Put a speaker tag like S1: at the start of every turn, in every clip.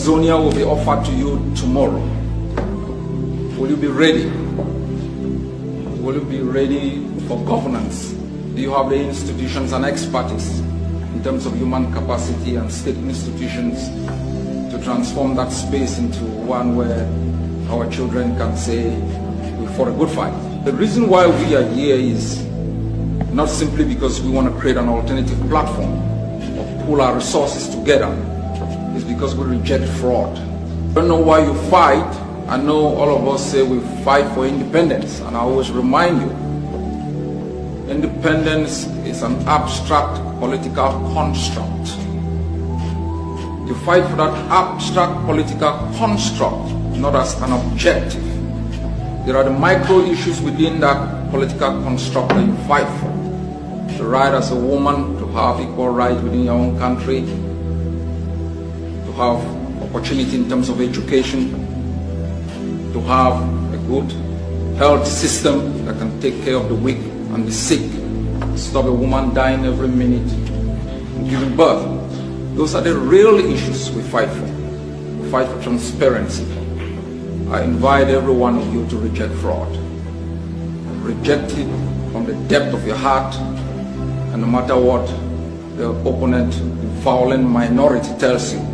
S1: Amazonia will be offered to you tomorrow. Will you be ready? Will you be ready for governance? Do you have the institutions and expertise in terms of human capacity and state institutions to transform that space into one where our children can say, we fought a good fight? The reason why we are here is not simply because we want to create an alternative platform or pull our resources together. It's because we reject fraud. I don't know why you fight. I know all of us say we fight for independence, and I always remind you, independence is an abstract political construct. You fight for that abstract political construct, not as an objective. There are the micro issues within that political construct that you fight for. The right as a woman to have equal rights within your own country, to have opportunity in terms of education, to have a good health system that can take care of the weak and the sick, stop a woman dying every minute and giving birth. Those are the real issues we fight for. We fight for transparency. I invite every one of you to reject fraud. Reject it from the depth of your heart, and no matter what the opponent, the violent minority tells you.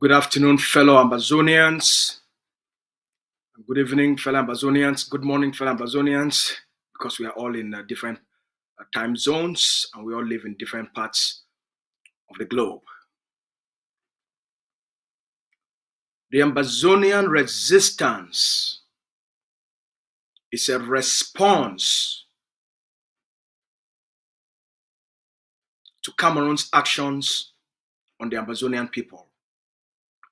S2: Good afternoon, fellow Ambazonians. Good evening, fellow Ambazonians. Good morning, fellow Ambazonians, because we are all in different time zones and we all live in different parts of the globe. The Ambazonian resistance is a response to Cameroon's actions on the Ambazonian people,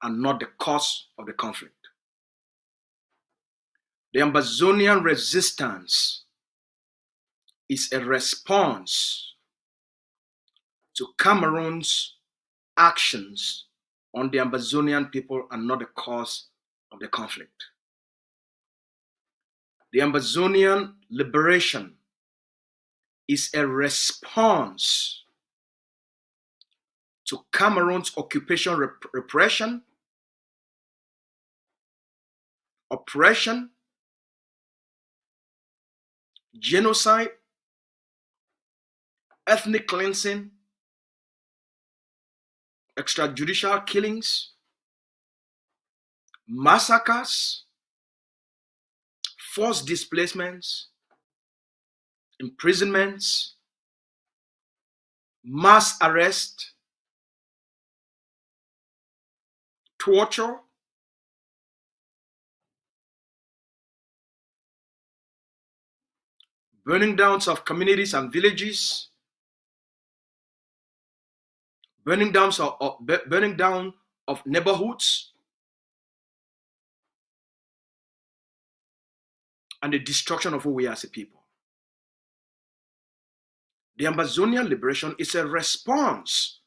S2: and not the cause of the conflict. The Ambazonian resistance is a response to Cameroon's actions on the Ambazonian people and not the cause of the conflict. The Ambazonian liberation is a response to Cameroon's occupation, repression, oppression, genocide, ethnic cleansing, extrajudicial killings, massacres, forced displacements, imprisonments, mass arrest, torture, burning downs of communities and villages, burning down of neighborhoods, and the destruction of who we are as a people. The Ambazonian liberation is a response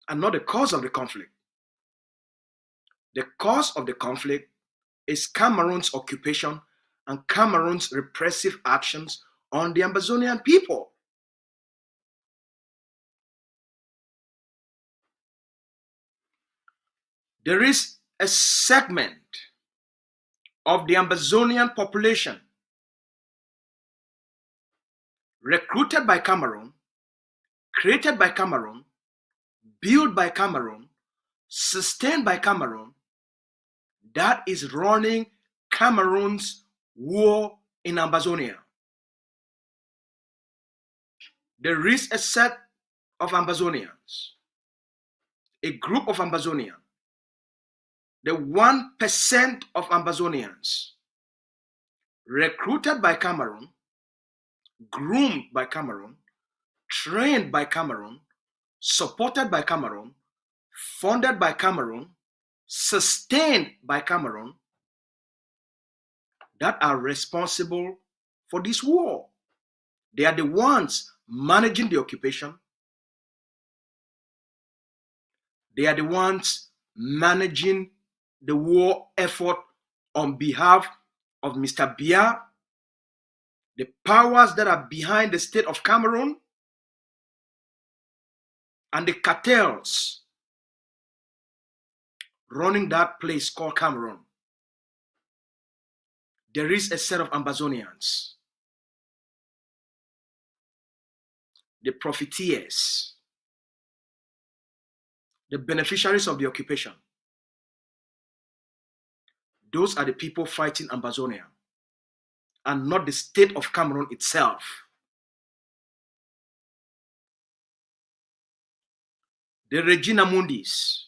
S2: and not the cause of the conflict. The cause of the conflict is Cameroon's occupation and Cameroon's repressive actions on the Ambazonian people. There is a segment of the Ambazonian population recruited by Cameroon, created by Cameroon, built by Cameroon, sustained by Cameroon, that is running Cameroon's war in Ambazonia. There is a set of Ambazonians, a group of Ambazonians, the 1% of Ambazonians recruited by Cameroon, groomed by Cameroon, trained by Cameroon, supported by Cameroon, funded by Cameroon, sustained by Cameroon, that are responsible for this war. They are the ones managing the occupation. They are the ones managing the war effort on behalf of Mr. Biya, the powers that are behind the state of Cameroon, and the cartels running that place called Cameroon. There is a set of Ambazonians, the profiteers, the beneficiaries of the occupation. Those are the people fighting Ambazonia, and not the state of Cameroon itself. The Regina Mundis,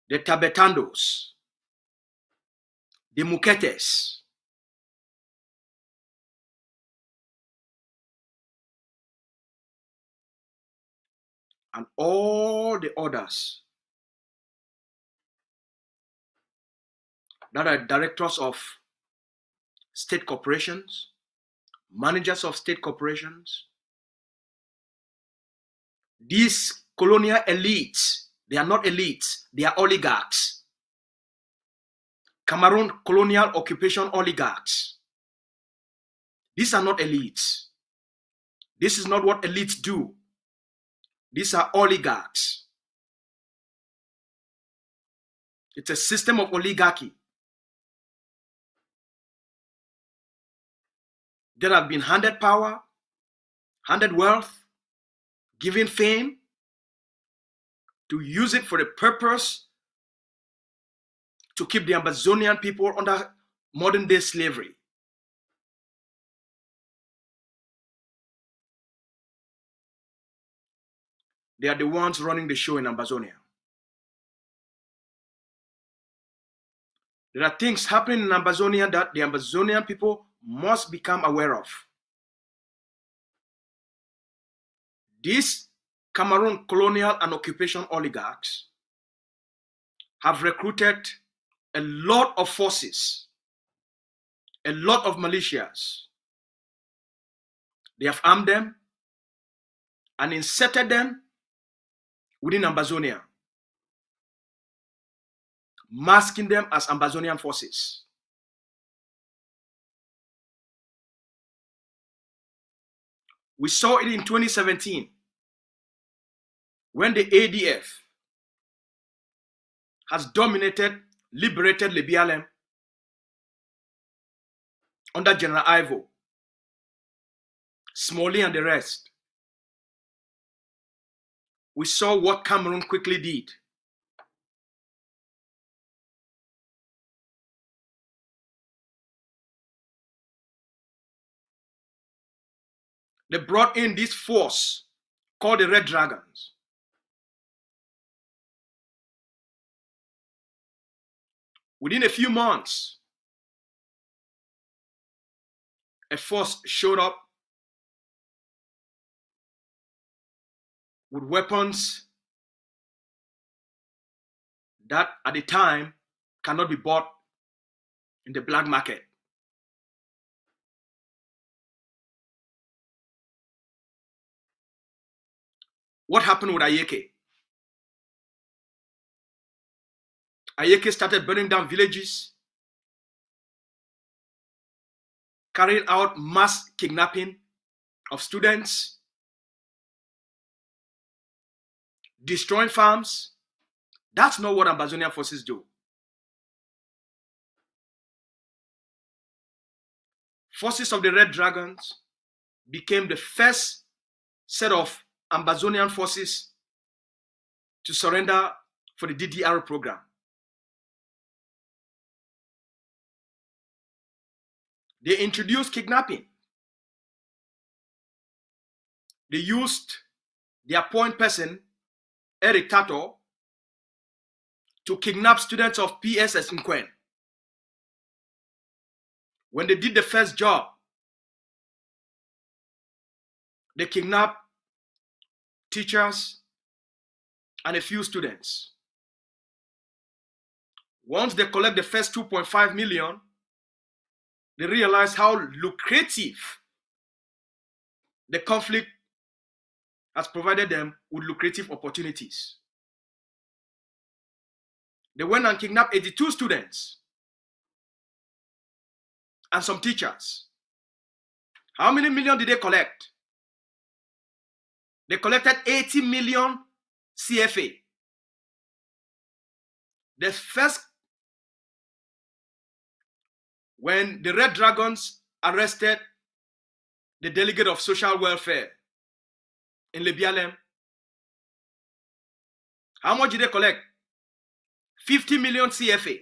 S2: the Tabetandos, the Muketes, and all the others that are directors of state corporations, managers of state corporations. These colonial elites, they are not elites, they are oligarchs. Cameroon colonial occupation oligarchs. These are not elites. This is not what elites do. These are oligarchs. It's a system of oligarchy that have been handed power, handed wealth, given fame, to use it for the purpose to keep the Ambazonian people under modern day slavery. They are the ones running the show in Ambazonia. There are things happening in Ambazonia that the Ambazonian people must become aware of. These Cameroon colonial and occupation oligarchs have recruited a lot of forces, a lot of militias. They have armed them and inserted them within Ambazonia, masking them as Ambazonian forces. We saw it in 2017 when the ADF has dominated, liberated Libialem under General Ivo, Smalley and the rest. We saw what Cameroon quickly did. They brought in this force called the Red Dragons. Within a few months, a force showed up with weapons that at the time cannot be bought in the black market. What happened with Ayeke? Ayeke started burning down villages, carrying out mass kidnapping of students, destroying farms. That's not what Ambazonian forces do. Forces of the Red Dragons became the first set of Ambazonian forces to surrender for the DDR program. They introduced kidnapping. They used their point person, Eric Tato, to kidnap students of PSS in Quen. When they did the first job, they kidnapped teachers and a few students. Once they collect the first 2.5 million, they realized how lucrative the conflict has provided them with lucrative opportunities. They went and kidnapped 82 students and some teachers. How many million did they collect? They collected 80 million CFA. The first, when the Red Dragons arrested the delegate of social welfare in Lebialem, how much did they collect? 50 million CFA.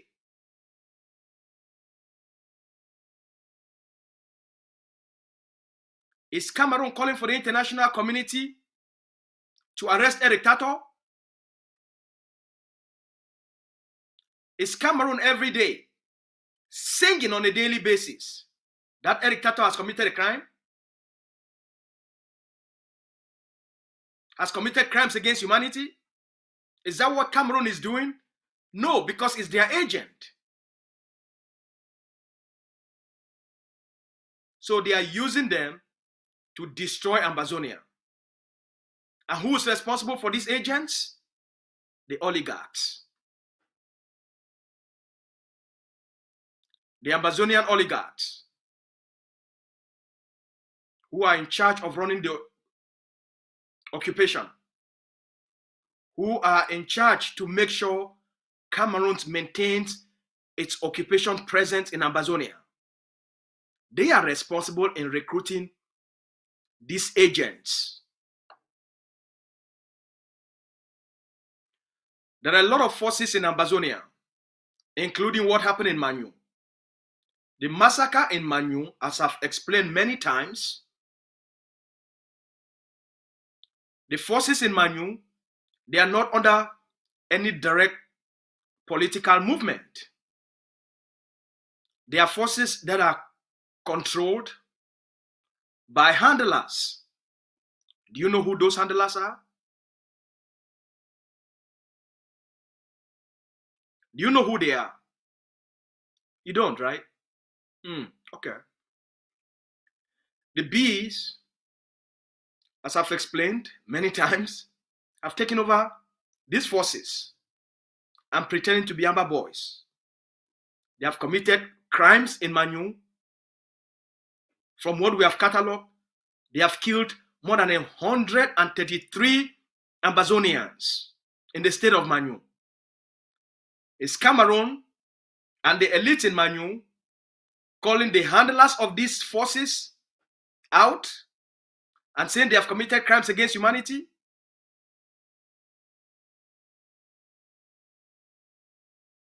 S2: Is Cameroon calling for the international community to arrest a dictator? Is Cameroon every day singing on a daily basis that a dictator has committed a crime? Has committed crimes against humanity? Is that what Cameroon is doing? No, because it's their agent. So they are using them to destroy Ambazonia. And who is responsible for these agents? The oligarchs. The Ambazonian oligarchs, who are in charge of running the occupation, who are in charge to make sure Cameroon maintains its occupation presence in Ambazonia. They are responsible in recruiting these agents. There are a lot of forces in Ambazonia, including what happened in Manu. The massacre in Manu, as I've explained many times, the forces in Manu, they are not under any direct political movement. They are forces that are controlled by handlers. Do you know who those handlers are? Do you know who they are? You don't, right? Okay. The bees, as I've explained many times, have taken over these forces and pretending to be Amber Boys. They have committed crimes in Manu. From what we have catalogued, they have killed more than 133 Ambazonians in the state of Manu. It's Cameroon and the elite in Manu calling the handlers of these forces out and saying they have committed crimes against humanity?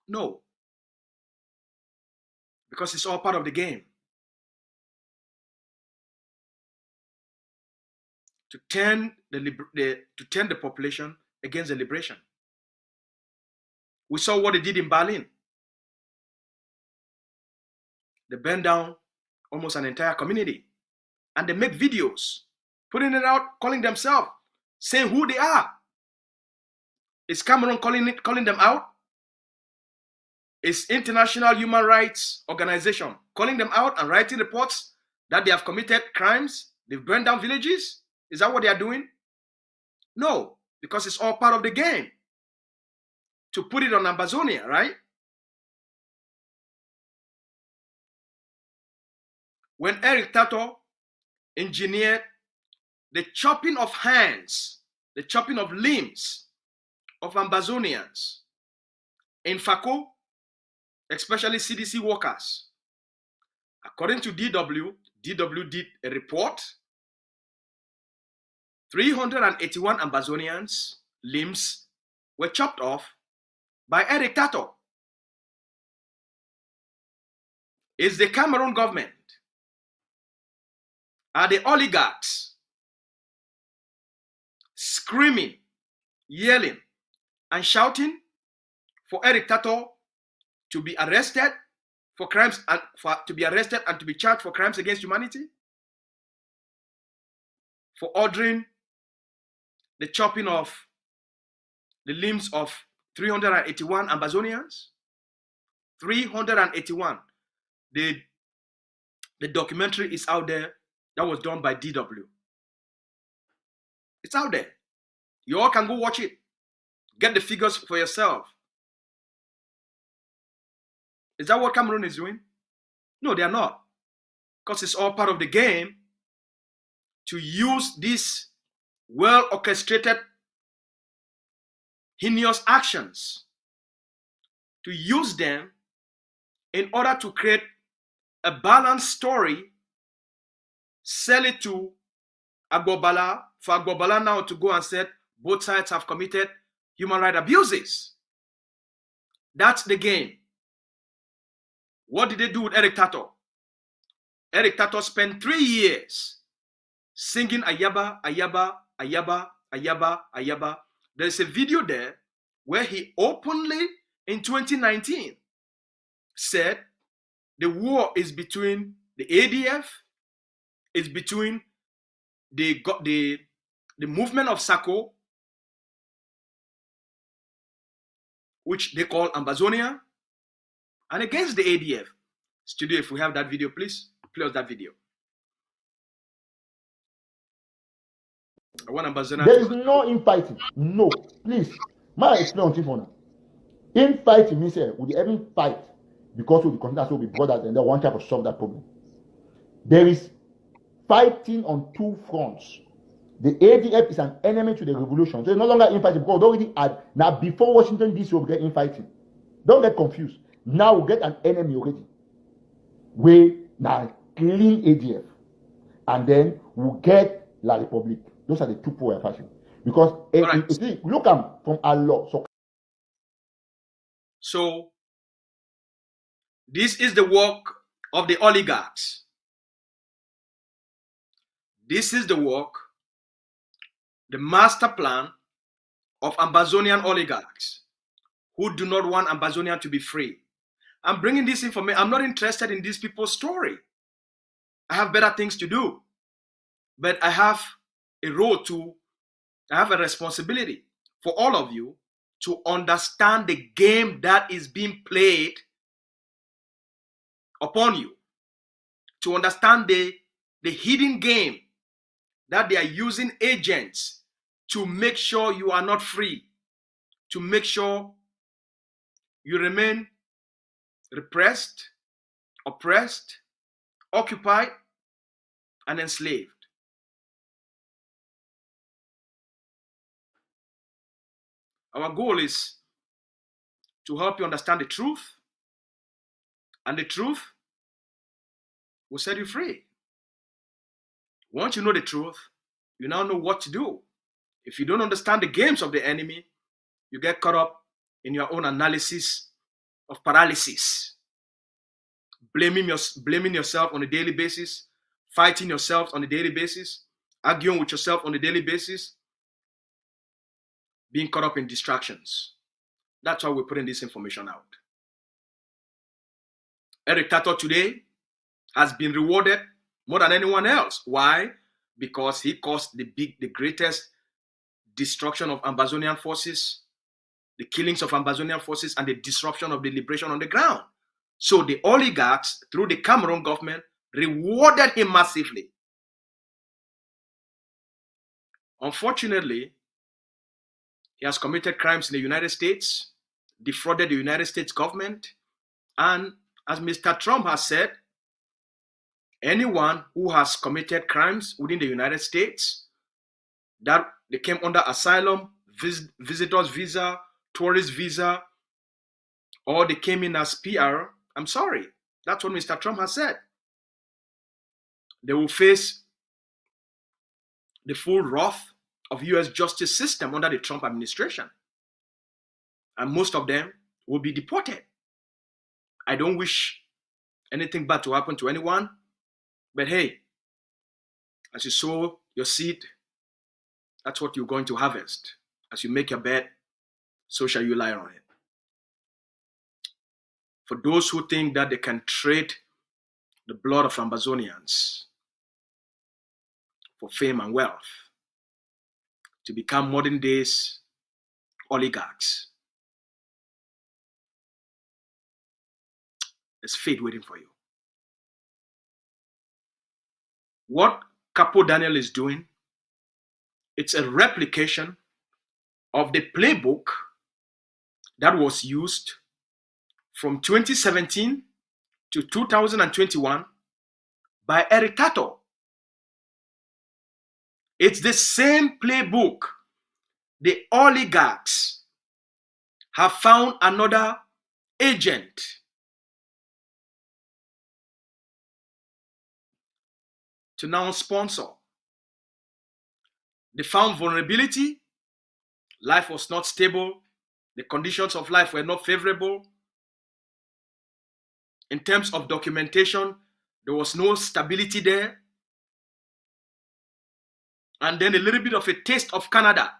S2: No. Because it's all part of the game. To turn the population against the liberation. We saw what they did in Berlin. They burned down almost an entire community. And they make videos, putting it out, calling themselves, saying who they are. Is Cameroon calling them out? Is International Human Rights Organization calling them out and writing reports that they have committed crimes? They've burned down villages? Is that what they are doing? No, because it's all part of the game. To put it on Ambazonia, right? When Eric Tato engineered the chopping of hands, the chopping of limbs of Ambazonians in Fako, especially CDC workers, according to DW did a report. 381 Ambazonians' limbs were chopped off by Eric Tato. Is the Cameroon government, are the oligarchs screaming, yelling, and shouting for Eric Tato to be arrested for crimes and to be charged for crimes against humanity? For ordering the chopping of the limbs of 381 Ambazonians? 381. The The documentary is out there that was done by DW. It's out there. You all can go watch it. Get the figures for yourself. Is that what Cameroon is doing? No, they are not. Because it's all part of the game to use these well-orchestrated, heinous actions, to use them in order to create a balanced story, sell it to Agbobala, for Agbobala now to go and say both sides have committed human rights abuses. That's the game. What did they do with Eric Tato? Eric Tato spent 3 years singing Ayaba, Ayaba, Ayaba, Ayaba, Ayaba. There's a video there where he openly, in 2019, said the war is between the ADF, is between the movement of Sako, which they call Ambazonia, and against the ADF. Studio, if we have that video, please play us that video. I want Ambazonia.
S3: There is no infighting. No, please. My explain on now. Infighting means we even fight because we consider we brothers and then one type of solve that problem. There is fighting on two fronts. The ADF is an enemy to the revolution. So it's no longer infighting because we already had now before Washington DC we get infighting. Don't get confused. Now we get an enemy already. We now clean ADF. And then we get La Republique. Those are the two power fighting. Because right. Look from Allah.
S2: So this is the work of the oligarchs. This is the work, the master plan of Ambazonian oligarchs who do not want Ambazonia to be free. I'm bringing this information. I'm not interested in these people's story. I have better things to do. But I have a role I have a responsibility for all of you to understand the game that is being played upon you. To understand the hidden game that they are using agents to make sure you are not free, to make sure you remain repressed, oppressed, occupied, and enslaved. Our goal is to help you understand the truth, and the truth will set you free. Once you know the truth, you now know what to do. If you don't understand the games of the enemy, you get caught up in your own analysis of paralysis, blaming yourself on a daily basis, fighting yourself on a daily basis, arguing with yourself on a daily basis, being caught up in distractions. That's why we're putting this information out. Eric Tato today has been rewarded more than anyone else. Why? Because he caused the greatest destruction of Ambazonian forces, the killings of Ambazonian forces, and the disruption of the liberation on the ground. So the oligarchs, through the Cameroon government, rewarded him massively. Unfortunately, he has committed crimes in the United States, defrauded the United States government, and as Mr. Trump has said, anyone who has committed crimes within the United States, that they came under asylum, visitor's visa, tourist visa, or they came in as PR, I'm sorry. That's what Mr. Trump has said. They will face the full wrath of U.S. justice system under the Trump administration. And most of them will be deported. I don't wish anything bad to happen to anyone, but hey, as you sow your seed, that's what you're going to harvest. As you make your bed, so shall you lie on it. For those who think that they can trade the blood of Ambazonians for fame and wealth, to become modern days oligarchs, there's fate waiting for you. What Capo Daniel is doing, it's a replication of the playbook that was used from 2017 to 2021 by Eric Tato. It's the same playbook. The oligarchs have found another agent to now sponsor. They found vulnerability. Life was not stable. The conditions of life were not favorable. In terms of documentation, there was no stability there. And then a little bit of a taste of Canada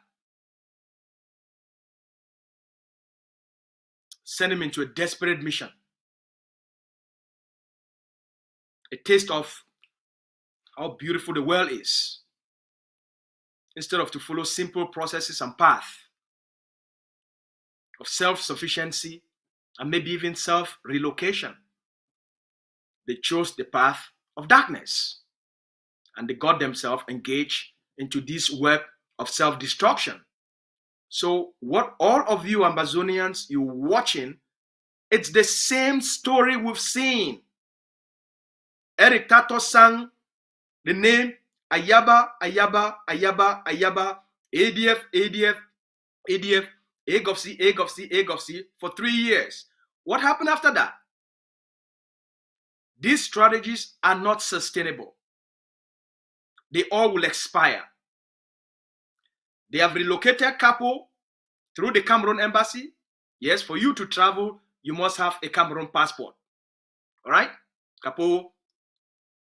S2: sent him into a desperate mission. A taste of how beautiful the world is, instead of to follow simple processes and paths of self-sufficiency and maybe even self-relocation. They chose the path of darkness, and they got themselves engaged into this web of self-destruction. So what all of you Amazonians, you watching, it's the same story we've seen. Eric Tato sang the name Ayaba, Ayaba, Ayaba, Ayaba, ADF, ADF, ADF, AGOFC, AGOFC, AGOFC for 3 years. What happened after that? These strategies are not sustainable. They all will expire. They have relocated Capo through the Cameroon embassy. Yes, for you to travel, you must have a Cameroon passport. All right? Capo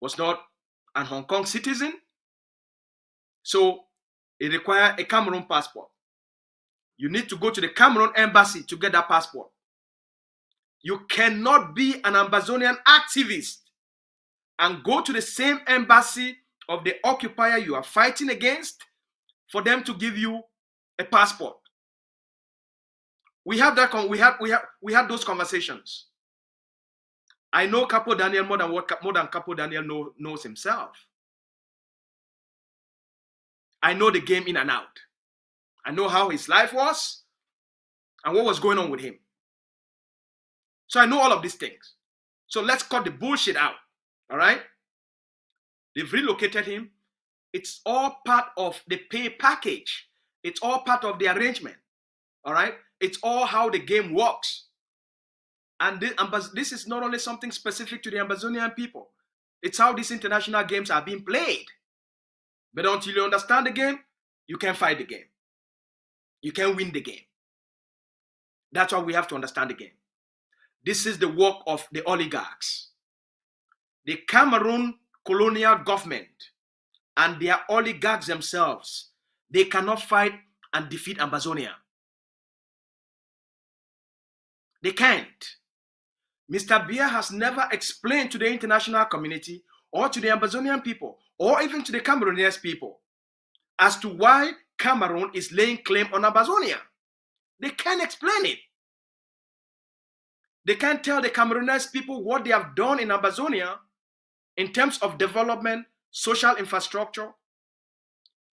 S2: was not an Hong Kong citizen, so it required a Cameroon passport. You need to go to the Cameroon embassy to get that passport. You cannot be an Amazonian activist and go to the same embassy of the occupier you are fighting against for them to give you a passport. We had those conversations. I know Capo Daniel more than Capo Daniel knows himself. I know the game in and out. I know how his life was and what was going on with him. So I know all of these things. So let's cut the bullshit out. All right? They've relocated him. It's all part of the pay package. It's all part of the arrangement. All right? It's all how the game works. And this is not only something specific to the Amazonian people. It's how these international games are being played. But until you understand the game, you can't fight the game. You can't win the game. That's why we have to understand the game. This is the work of the oligarchs. The Cameroon colonial government and their oligarchs themselves, they cannot fight and defeat Amazonia. They can't. Mr. BIYA has never explained to the international community or to the Amazonian people or even to the Cameroonian people as to why Cameroon is laying claim on Amazonia. They can't explain it. They can't tell the Cameroonian people what they have done in Amazonia in terms of development, social infrastructure,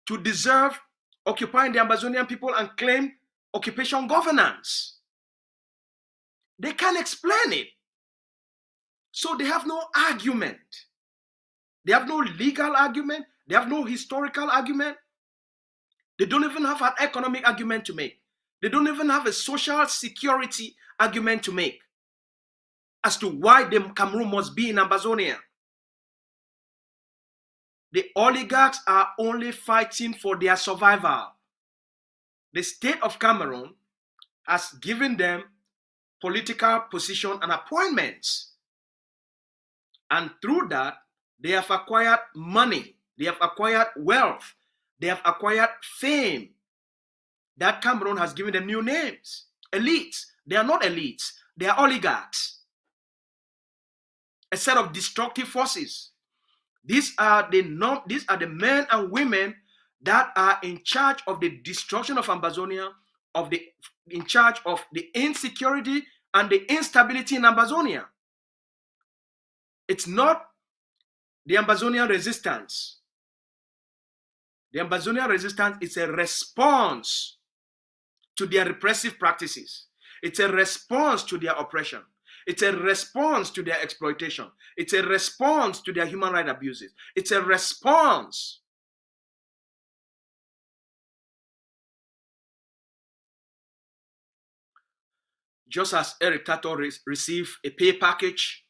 S2: to deserve occupying the Amazonian people and claim occupation governance. They can't explain it. So they have no argument. They have no legal argument. They have no historical argument. They don't even have an economic argument to make. They don't even have a social security argument to make as to why the Cameroon must be in Amazonia. The oligarchs are only fighting for their survival. The state of Cameroon has given them political position and appointments. And through that, they have acquired money. They have acquired wealth. They have acquired fame. That Cameroon has given them new names. Elites. They are not elites. They are oligarchs. A set of destructive forces. These are the men and women that are in charge of the destruction of Amazonia, in charge of the insecurity and the instability in Amazonia. It's not The Ambazonian resistance. The Ambazonian resistance is a response to their repressive practices. It's a response to their oppression. It's a response to their exploitation. It's a response to their human rights abuses. It's a response. Just as Eric Tato received a pay package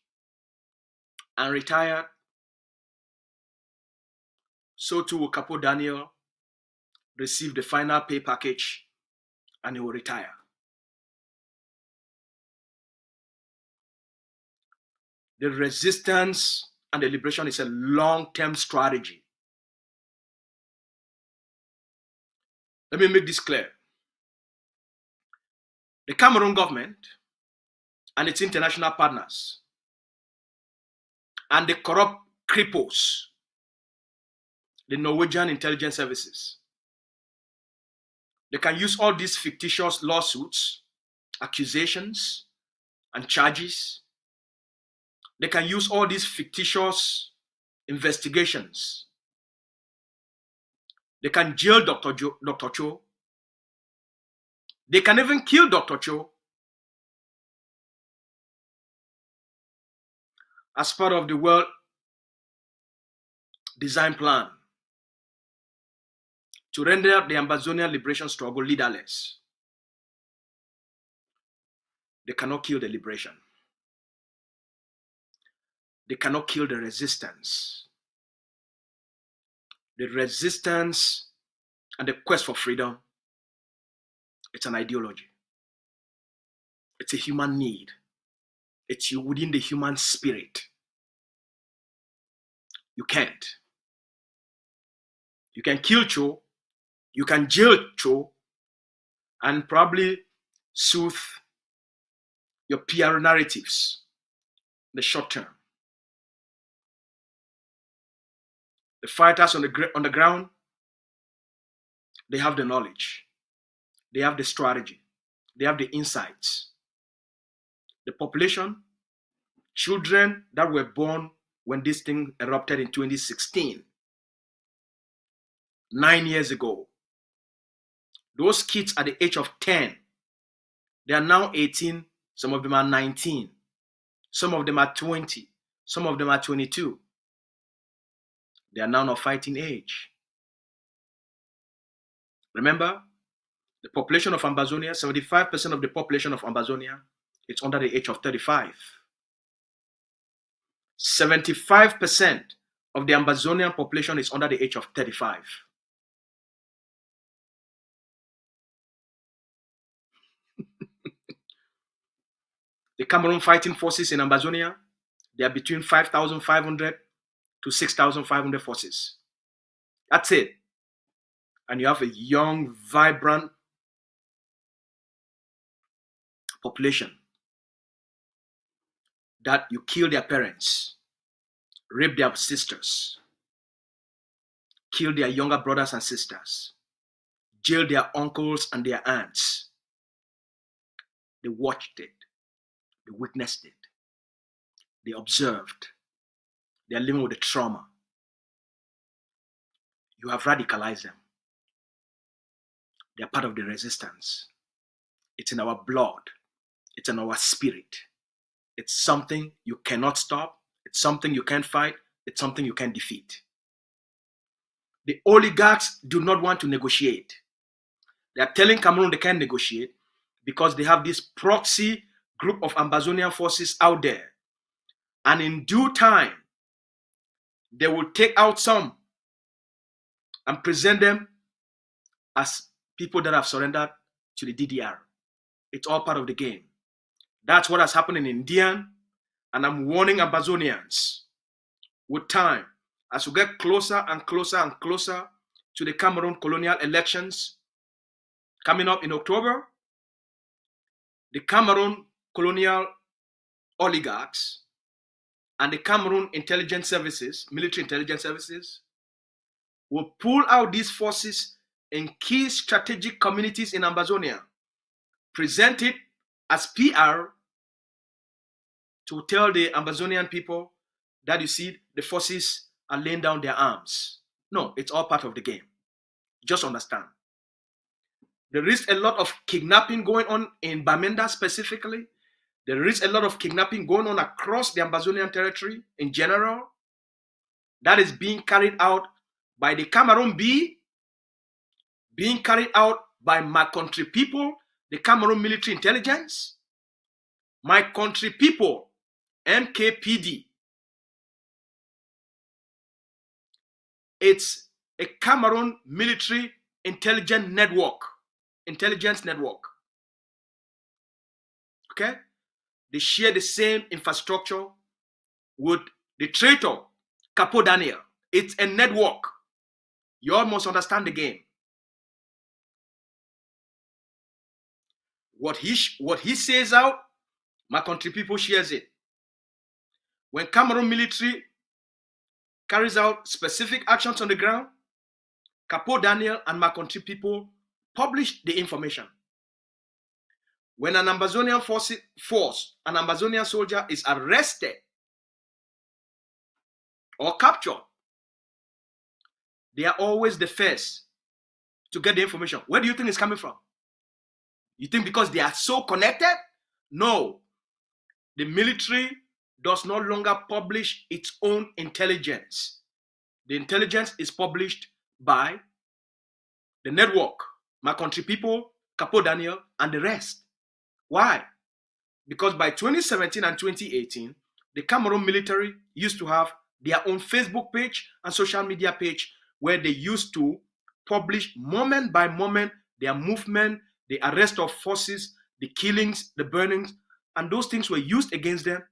S2: and retired, so too will Capo Daniel receive the final pay package and he will retire. The resistance and the liberation is a long-term strategy. Let me make this clear. The Cameroon government and its international partners and the corrupt cripples, the Norwegian intelligence services, they can use all these fictitious lawsuits, accusations, and charges. They can use all these fictitious investigations. They can jail Dr. Cho. They can even kill Dr. Cho as part of the well-designed plan to render the Ambazonian liberation struggle leaderless. They cannot kill the liberation. They cannot kill the resistance. The resistance and the quest for freedom, it's an ideology. It's a human need. It's within the human spirit. You can't. You can kill Cho, you can jail Cho, and probably soothe your PR narratives in the short term. The fighters on the ground, they have the knowledge, they have the strategy, they have the insights. The population, children that were born when this thing erupted in 2016, 9 years ago, those kids at the age of 10, they are now 18, some of them are 19, some of them are 20, some of them are 22. They are now of fighting age. Remember, the population of Ambazonia, 75% of the population of Ambazonia, it's under the age of 35. 75% of the Ambazonian population is under the age of 35. The Cameroon fighting forces in Ambazonia, they are between 5,500 to 6,500 forces. That's it. And you have a young, vibrant population that you kill their parents, rape their sisters, kill their younger brothers and sisters, jail their uncles and their aunts. They watched it. They witnessed it. They observed. They are living with the trauma. You have radicalized them. They are part of the resistance. It's in our blood. It's in our spirit. It's something you cannot stop. It's something you can't fight. It's something you can't defeat. The oligarchs do not want to negotiate. They are telling Cameroon they can't negotiate because they have this proxy group of Ambazonian forces out there. And in due time, they will take out some and present them as people that have surrendered to the DDR. It's all part of the game. That's what has happened in India, and I'm warning Ambazonians with time, as we get closer and closer and closer to the Cameroon colonial elections coming up in October, the Cameroon colonial oligarchs and the Cameroon intelligence services, military intelligence services, will pull out these forces in key strategic communities in Ambazonia, present it as PR to tell the Ambazonian people that you see the forces are laying down their arms. No, it's all part of the game. Just understand. There is a lot of kidnapping going on in Bamenda specifically. There is a lot of kidnapping going on across the Ambazonian territory in general. That is being carried out by the Cameroon B, being carried out by my country people, the Cameroon military intelligence, my country people, MKPD. It's a Cameroon military intelligence network. Okay? They share the same infrastructure with the traitor, Capo Daniel. It's a network. You all must understand the game. What he says out, my country people shares it. When Cameroon military carries out specific actions on the ground, Capo Daniel and my country people publish the information. When an Ambazonian force, an Ambazonian soldier is arrested or captured, they are always the first to get the information. Where do you think it's coming from? You think because they are so connected? No. The military does no longer publish its own intelligence. The intelligence is published by the network, my country people, Capo Daniel, and the rest. Why? Because by 2017 and 2018, the Cameroon military used to have their own Facebook page and social media page where they used to publish moment by moment their movement, the arrest of forces, the killings, the burnings, and those things were used against them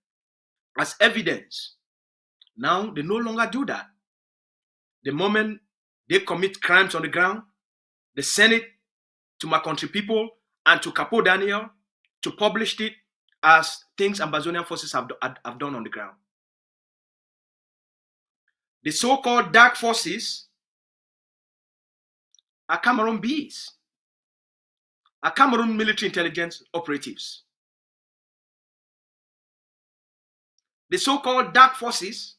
S2: as evidence. Now they no longer do that. The moment they commit crimes on the ground, they send it to my country people and to Capo Daniel to publish it as things Ambazonian forces have done on the ground. The so-called dark forces are Cameroon Bs, are Cameroon military intelligence operatives. The so-called dark forces,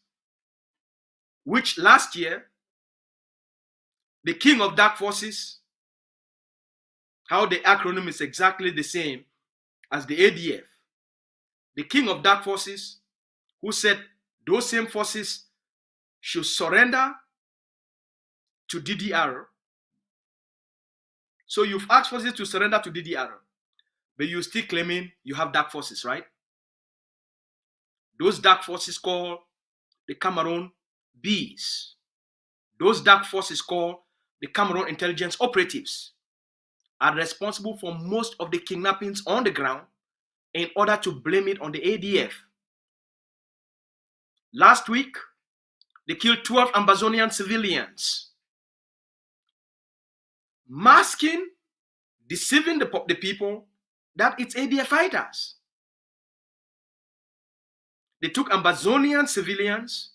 S2: which last year, the king of dark forces, how the acronym is exactly the same as the ADF. The king of dark forces, who said those same forces should surrender to DDR. So you've asked forces to surrender to DDR, but you're still claiming you have dark forces, right? Those dark forces called the Cameroon Bs. Those dark forces called the Cameroon intelligence operatives are responsible for most of the kidnappings on the ground in order to blame it on the ADF. Last week, they killed 12 Ambazonian civilians, masking, deceiving the people that it's ADF fighters. They took Ambazonian civilians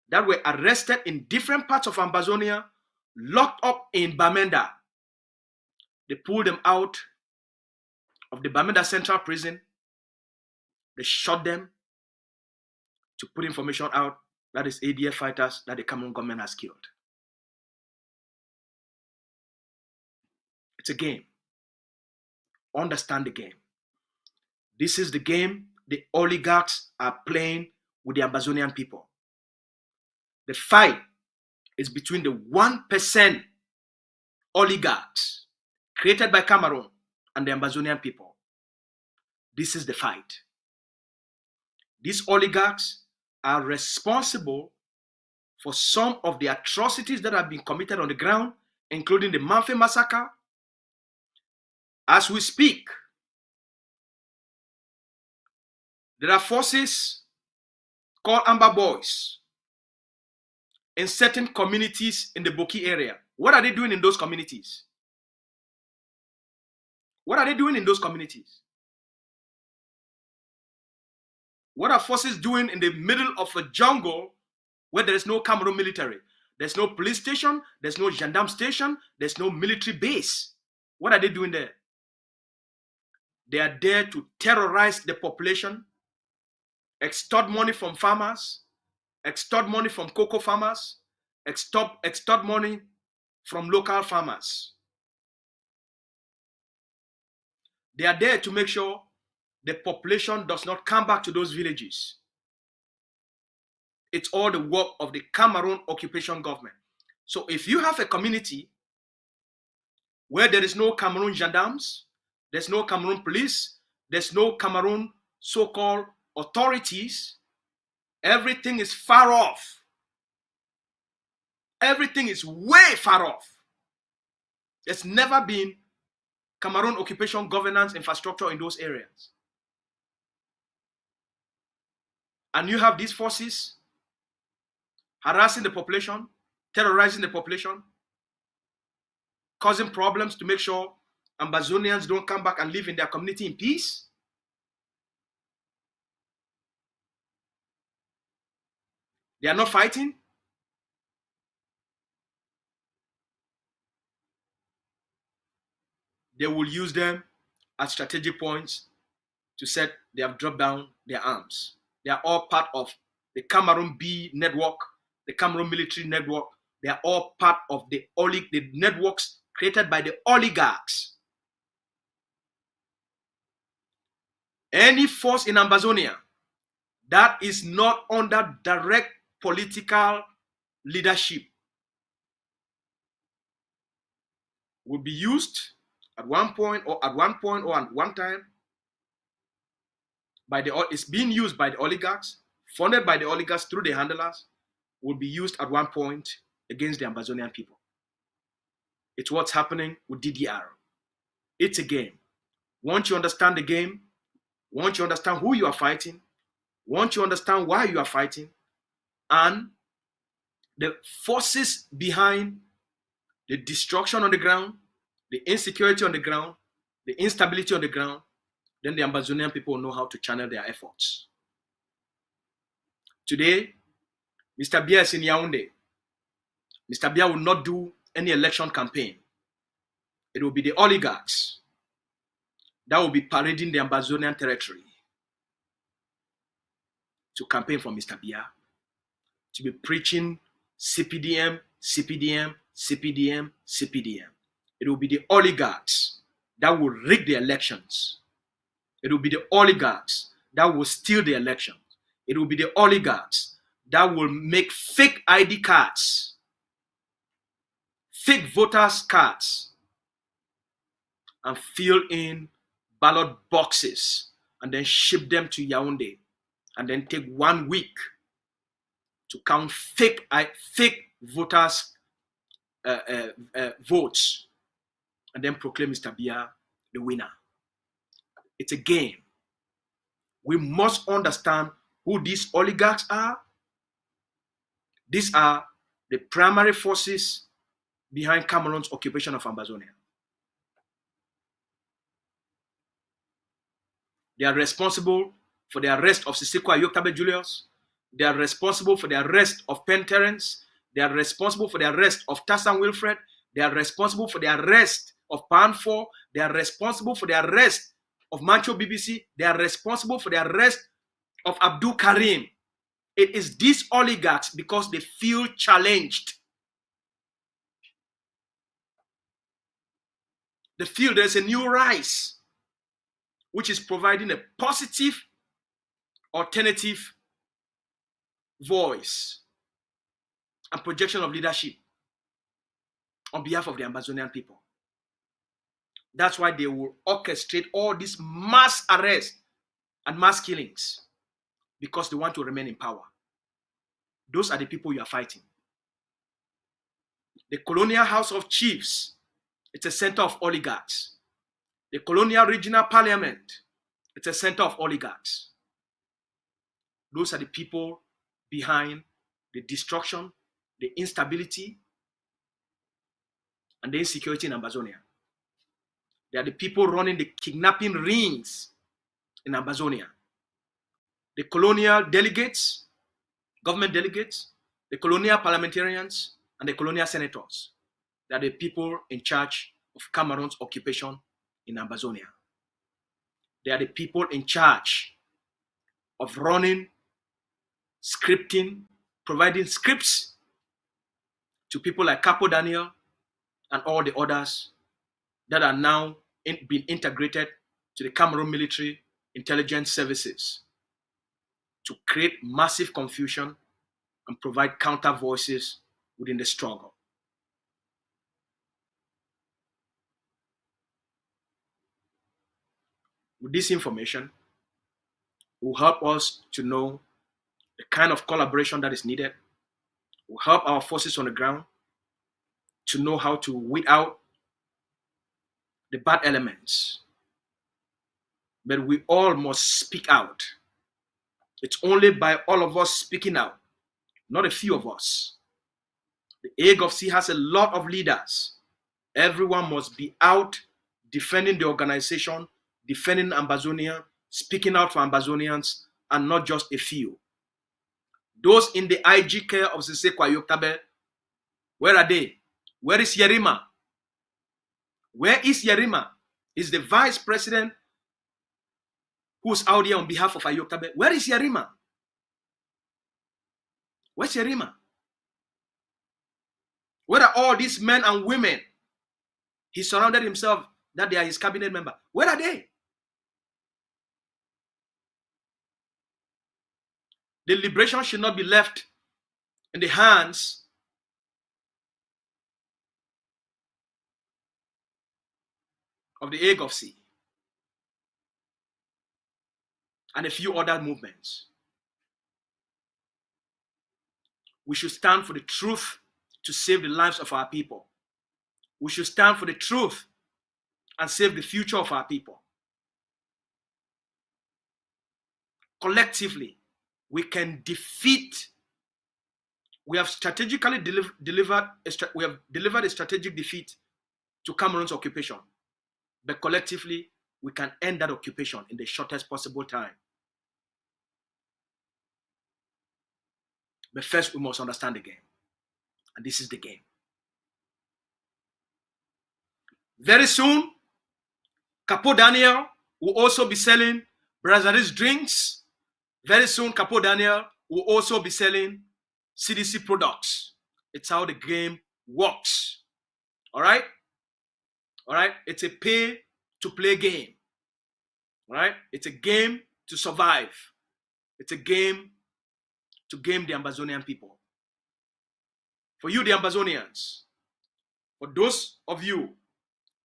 S2: that were arrested in different parts of Ambazonia, locked up in Bamenda. They pulled them out of the Bamenda Central Prison. They shot them to put information out that is ADF fighters that the Cameroon government has killed. It's a game. Understand the game. This is the game the oligarchs are playing with the Ambazonian people. The fight is between the 1% oligarchs created by Cameroon and the Ambazonian people. This is the fight. These oligarchs are responsible for some of the atrocities that have been committed on the ground, including the Manfe massacre. As we speak, there are forces called Amber Boys in certain communities in the Boki area. What are they doing in those communities? What are they doing in those communities? What are forces doing in the middle of a jungle where there is no Cameroon military? There's no police station, there's no gendarme station, there's no military base. What are they doing there? They are there to terrorize the population, extort money from farmers, extort money from cocoa farmers, extort money from local farmers. They are there to make sure the population does not come back to those villages. It's all the work of the Cameroon occupation government. So if you have a community where there is no Cameroon gendarmes, there's no Cameroon police, there's no Cameroon so-called authorities, everything is far off. Everything is way far off. There's never been Cameroon occupation governance infrastructure in those areas. And you have these forces harassing the population, terrorizing the population, causing problems to make sure Ambazonians don't come back and live in their community in peace. They are not fighting. They will use them as strategic points to set they have dropped down their arms. They are all part of the Cameroon B network, the Cameroon military network. They are all part of the networks created by the oligarchs. Any force in Ambazonia that is not under direct political leadership will be used at one point or at one time by it's being used by the oligarchs, funded by the oligarchs through the handlers, will be used at one point against the Ambazonian people. It's what's happening with DDR. It's a game. Once you understand the game, once you understand who you are fighting, once you understand why you are fighting, and the forces behind the destruction on the ground, the insecurity on the ground, the instability on the ground, then the Ambazonian people know how to channel their efforts. Today, Mr. BIYA is in Yaoundé. Mr. BIYA will not do any election campaign. It will be the oligarchs that will be parading the Ambazonian territory to campaign for Mr. BIYA, to be preaching CPDM, CPDM, CPDM, CPDM. It will be the oligarchs that will rig the elections. It will be the oligarchs that will steal the elections. It will be the oligarchs that will make fake ID cards, fake voters cards, and fill in ballot boxes and then ship them to Yaoundé and then take 1 week to count fake voters' votes and then proclaim Mr. BIYA the winner. It's a game. We must understand who these oligarchs are. These are the primary forces behind Cameroon's occupation of Ambazonia. They are responsible for the arrest of Sisiko Ayoktabe Julius. They are responsible for the arrest of Penn Terence. They are responsible for the arrest of Tassan Wilfred. They are responsible for the arrest of Pan4. They are responsible for the arrest of Mancho BBC. They are responsible for the arrest of Abdul Karim. It is these oligarchs because they feel challenged. They feel there's a new rise, which is providing a positive, alternative voice and projection of leadership on behalf of the Ambazonian people. That's why they will orchestrate all these mass arrests and mass killings, because they want to remain in power. Those are the people you are fighting. The Colonial House of Chiefs, it's a center of oligarchs. The Colonial Regional Parliament, it's a center of oligarchs. Those are the people behind the destruction, the instability, and the insecurity in Ambazonia. They are the people running the kidnapping rings in Ambazonia. The colonial delegates, government delegates, the colonial parliamentarians, and the colonial senators. They are the people in charge of Cameroon's occupation in Ambazonia. They are the people in charge of running, scripting, providing scripts to people like Capo Daniel and all the others that are now being integrated to the Cameroon military intelligence services to create massive confusion and provide counter voices within the struggle. With this information, will help us to know the kind of collaboration that is needed, will help our forces on the ground to know how to weed out the bad elements. But we all must speak out. It's only by all of us speaking out, not a few of us. The AGOFC has a lot of leaders. Everyone must be out defending the organization, defending Ambazonia, speaking out for Ambazonians, and not just a few. Those in the IG care of Sisekwa Yoktabe, where are they? Where is Yerima? Where is Yerima? Is the vice president who's out here on behalf of Ayoktabe. Where is Yerima? Where's Yerima? Where are all these men and women he surrounded himself that they are his cabinet member? Where are they? The liberation should not be left in the hands of the AGOFC and a few other movements. We should stand for the truth to save the lives of our people. We should stand for the truth and save the future of our people. Collectively, we can defeat. We have strategically delivered a strategic defeat to Cameroon's occupation. But collectively, we can end that occupation in the shortest possible time. But first, we must understand the game. And this is the game. Very soon, Capo Daniel will also be selling Brazzaville's drinks. Very soon, Capo Daniel will also be selling CDC products. It's how the game works. All right? All right? It's a pay-to-play game. All right? It's a game to survive. It's a game to game the Ambazonian people. For you, the Ambazonians, for those of you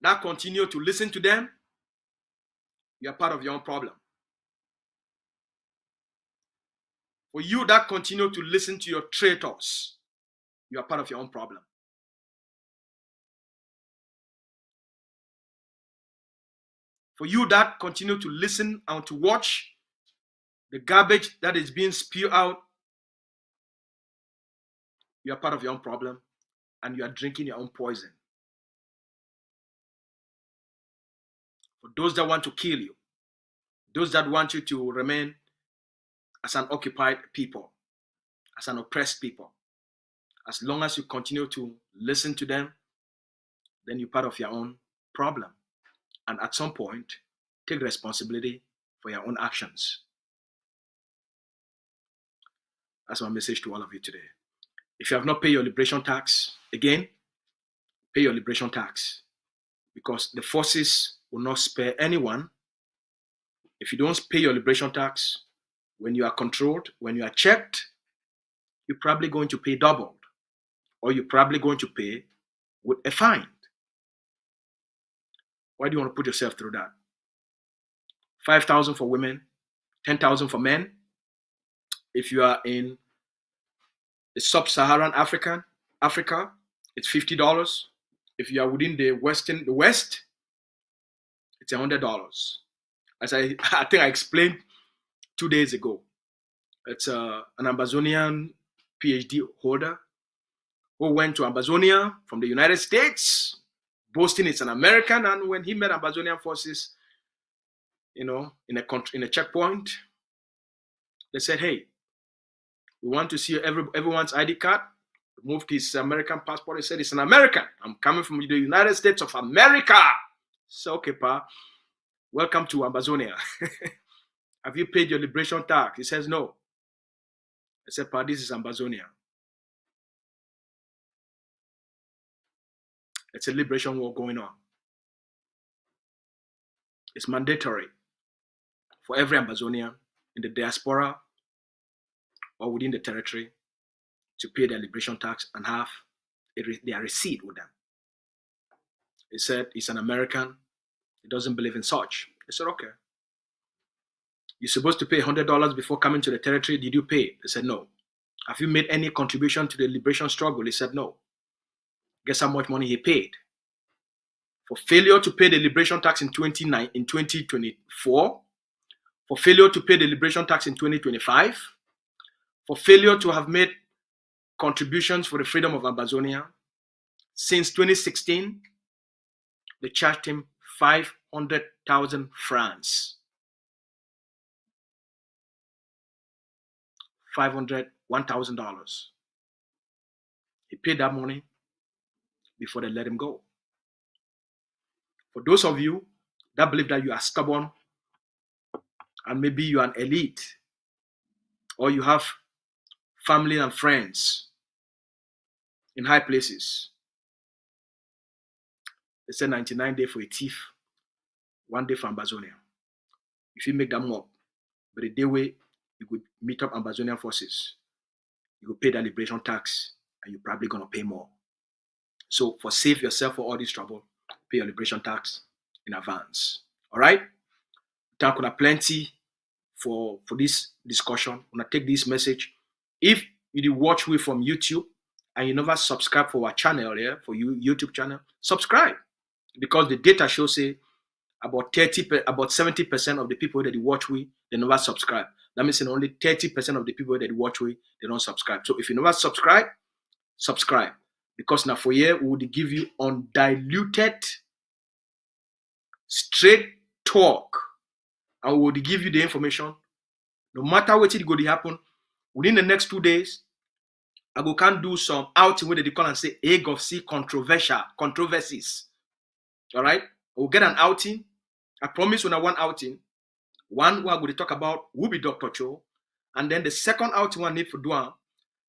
S2: that continue to listen to them, you are part of your own problem. For you that continue to listen to your traitors, you are part of your own problem. For you that continue to listen and to watch the garbage that is being spewed out, you are part of your own problem and you are drinking your own poison. For those that want to kill you, those that want you to remain as an occupied people, as an oppressed people, as long as you continue to listen to them, then you're part of your own problem. And at some point, take responsibility for your own actions. That's my message to all of you today. If you have not paid your liberation tax, again, pay your liberation tax, because the forces will not spare anyone. If you don't pay your liberation tax, when you are controlled, when you are checked, you're probably going to pay double, or you're probably going to pay with a fine. Why do you want to put yourself through that? 5,000 for women, 10,000 for men. If you are in the sub-Saharan Africa, it's $50. If you are within the West, it's $100. As I think I explained 2 days ago, it's an Ambazonian PhD holder who went to Ambazonia from the United States, boasting it's an American, and when he met Ambazonian forces, in a checkpoint, they said, "Hey, we want to see everyone's ID card." Removed his American passport. He said, "It's an American. I'm coming from the United States of America." So, okay, pa, welcome to Ambazonia. Have you paid your liberation tax? He says, "No." They said, "Pa, this is Ambazonia. It's a liberation war going on. It's mandatory for every Ambazonian in the diaspora or within the territory to pay their liberation tax and have their receipt with them." He said, "He's an American. He doesn't believe in such." They said, "Okay. You're supposed to pay $100 before coming to the territory. Did you pay?" They said, "No." "Have you made any contribution to the liberation struggle?" He said, "No." Guess how much money he paid? For failure to pay the liberation tax in 2024, for failure to pay the liberation tax in 2025, for failure to have made contributions for the freedom of Ambazonia, since 2016, they charged him 500,000 francs. $1,000. He paid that money before they let him go. For those of you that believe that you are stubborn and maybe you are an elite or you have family and friends in high places, they say 99 days for a thief, 1 day for Ambazonia. If you make them up, but the day way you could meet up Ambazonian forces, you will pay that liberation tax and you're probably going to pay more. So for save yourself for all this trouble, pay your liberation tax in advance. All right? Thank you plenty for this discussion. I'm going to take this message. If you did watch me from YouTube and you never subscribe for our channel here, for you YouTube channel, subscribe. Because the data shows say about 70% of the people that watch we, they never subscribe. That means only 30% of the people that watch we, they don't subscribe. So if you never subscribe, subscribe. Because now for here, we would give you undiluted, straight talk. And we would give you the information. No matter what is going to happen, within the next 2 days, I can do some outing where they call and say egg of sea controversies. All right? We'll get an outing. I promise when I want outing, one we're going to talk about will be Dr. Cho. And then the second outing one need for doing.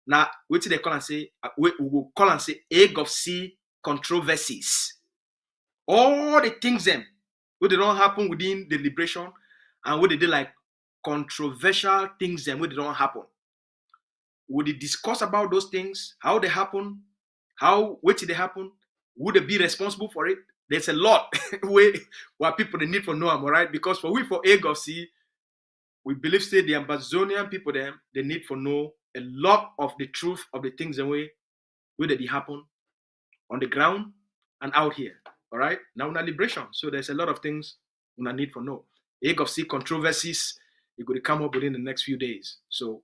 S2: Now, what they call and say, we will call and say egg of sea controversies. All the things them where they don't happen within the liberation and where they do like controversial things them where they don't happen. Would they discuss about those things, how they happen, what did they happen, would they be responsible for it? There's a lot where people they need for know, all right? Because for egg of sea, we believe say the Ambazonian people them they need for know a lot of the truth of the things and where they happen on the ground and out here. All right. Now we're liberation. So there's a lot of things we need for know. Egg of sea controversies, it could come up within the next few days. So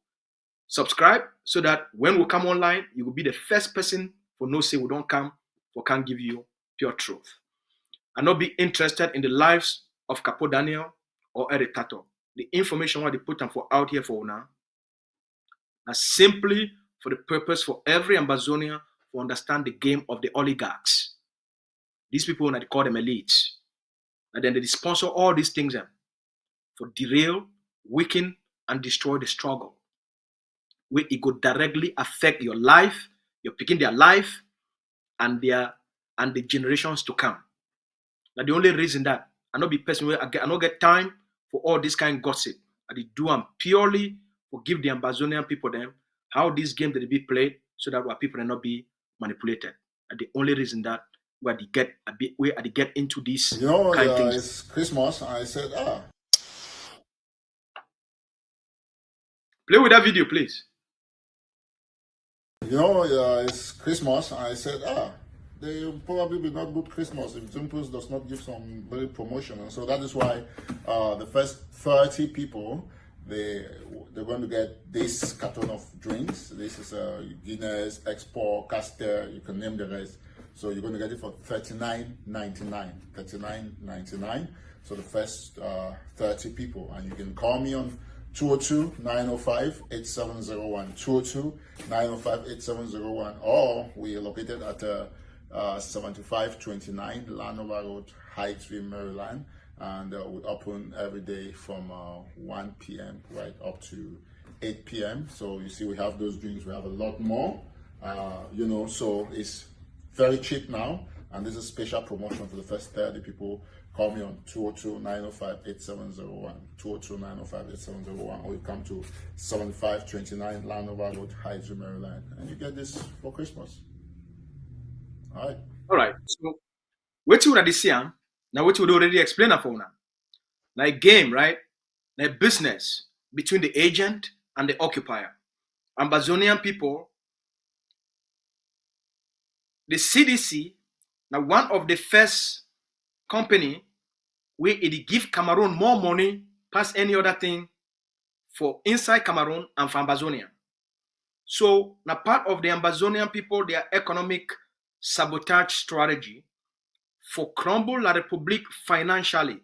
S2: subscribe so that when we come online, you will be the first person for no say we don't come or can't give you pure truth. And not be interested in the lives of Capo Daniel or Eric Tato. The information what they put on for out here for now are simply for the purpose for every Ambazonia to understand the game of the oligarchs. These people, when they call them elites, and then they sponsor all these things for derail, weaken, and destroy the struggle. Where it could directly affect your life, you're picking their life, and the generations to come. Now the only reason that I not be person where I don't get time for all this kind of gossip. I do them purely for give the Ambazonian people them how this game that they be played so that our people will not be manipulated. And the only reason that where they get into this kind of things.
S3: It's Christmas. I said,
S2: Play with that video, please.
S3: It's Christmas. I said, they probably will not good Christmas if Zumpus does not give some very promotion. And so that is why the first 30 people, they're going to get this carton of drinks. This is Guinness, Expo, Castel, you can name the rest. So you're going to get it for $39.99. $39.99. So the first 30 people. And you can call me on 202-905-8701. 202-905-8701. Or we are located at 7529 Landover Road, Hyattsville, Maryland. And we open every day from 1 p.m. right up to
S4: 8 p.m. So you see, we have those drinks. We have a lot more, you know, so it's very cheap now. And this is a special promotion for the first 30 people. Call me on 202-905-8701, 202-905-8701, or you come to 7529 Landover Road, Heights, Maryland, and you get this for Christmas. All
S2: right. So, what you already see, now what you would already explain for now. Like game, right? Like business between the agent and the occupier. Ambazonian people, the CDC, now one of the first company where it give Cameroon more money past any other thing for inside Cameroon and for Ambazonia. So now part of the Ambazonian people, their economic sabotage strategy for crumble La Republique financially.